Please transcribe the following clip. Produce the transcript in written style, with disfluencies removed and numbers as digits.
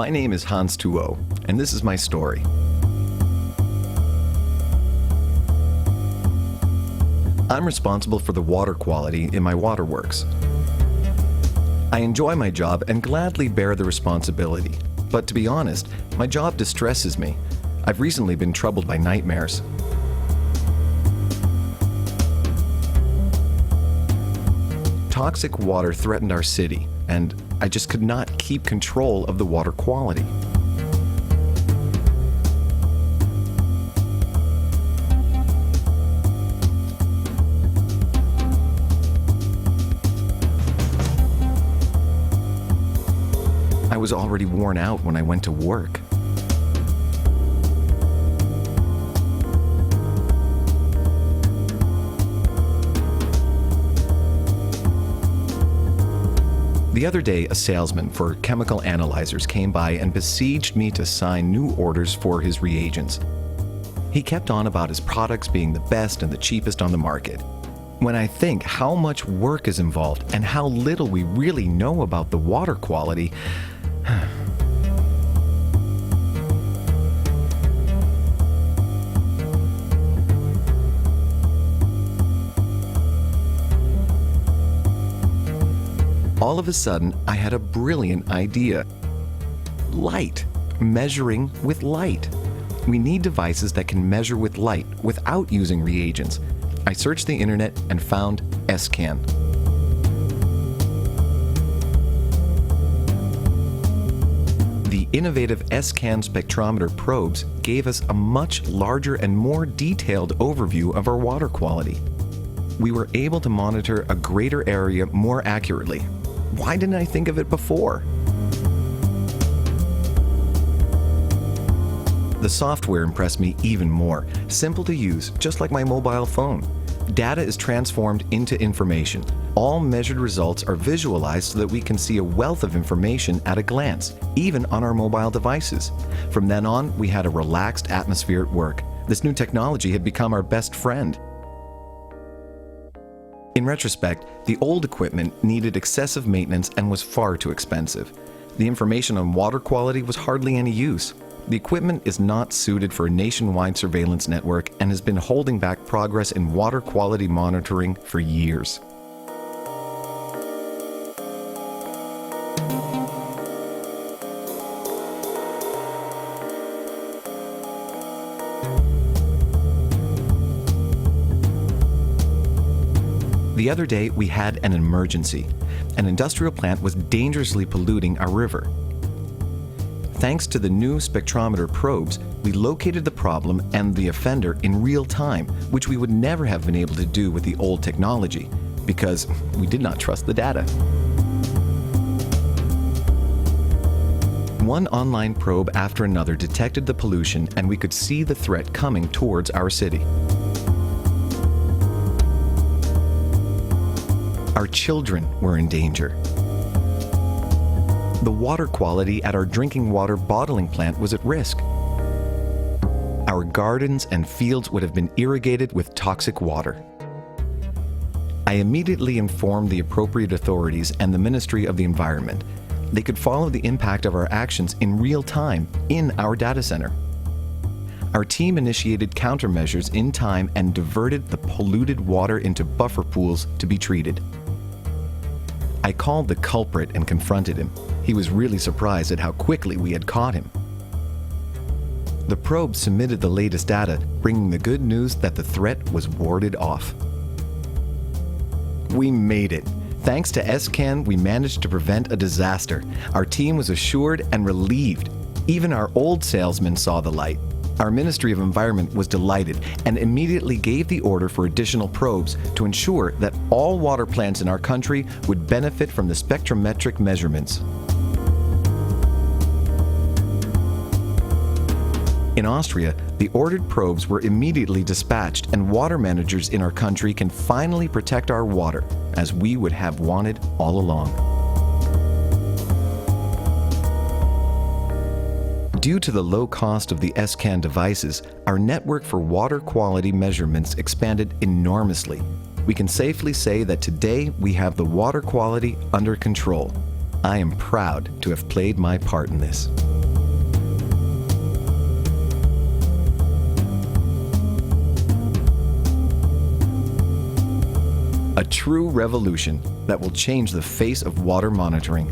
My name is Hans Tuo, and this is my story. I'm responsible for the water quality in my waterworks. I enjoy my job and gladly bear the responsibility, but to be honest, my job distresses me. I've recently been troubled by nightmares. Toxic water threatened our city, and I just could not keep control of the water quality. I was already worn out when I went to work. The other day, a salesman for chemical analyzers came by and besieged me to sign new orders for his reagents. He kept on about his products being the best and the cheapest on the market. When I think how much work is involved and how little we really know about the water quality, all of a sudden, I had a brilliant idea. Light. Measuring with light. We need devices that can measure with light without using reagents. I searched the internet and found S-Can. The innovative S-Can spectrometer probes gave us a much larger and more detailed overview of our water quality. We were able to monitor a greater area more accurately. Why didn't I think of it before? The software impressed me even more. Simple to use, just like my mobile phone. Data is transformed into information. All measured results are visualized so that we can see a wealth of information at a glance, even on our mobile devices. From then on, we had a relaxed atmosphere at work. This new technology had become our best friend. In retrospect, the old equipment needed excessive maintenance and was far too expensive. The information on water quality was hardly any use. The equipment is not suited for a nationwide surveillance network and has been holding back progress in water quality monitoring for years. The other day, we had an emergency. An industrial plant was dangerously polluting our river. Thanks to the new spectrometer probes, we located the problem and the offender in real time, which we would never have been able to do with the old technology, because we did not trust the data. One online probe after another detected the pollution, and we could see the threat coming towards our city. Our children were in danger. The water quality at our drinking water bottling plant was at risk. Our gardens and fields would have been irrigated with toxic water. I immediately informed the appropriate authorities and the Ministry of the Environment. They could follow the impact of our actions in real time in our data center. Our team initiated countermeasures in time and diverted the polluted water into buffer pools to be treated. I called the culprit and confronted him. He was really surprised at how quickly we had caught him. The probe submitted the latest data, bringing the good news that the threat was warded off. We made it. Thanks to S-Can, we managed to prevent a disaster. Our team was assured and relieved. Even our old salesman saw the light. Our Ministry of Environment was delighted and immediately gave the order for additional probes to ensure that all water plants in our country would benefit from the spectrometric measurements. In Austria, the ordered probes were immediately dispatched, and water managers in our country can finally protect our water, as we would have wanted all along. Due to the low cost of the S-Can devices, our network for water quality measurements expanded enormously. We can safely say that today we have the water quality under control. I am proud to have played my part in this. A true revolution that will change the face of water monitoring.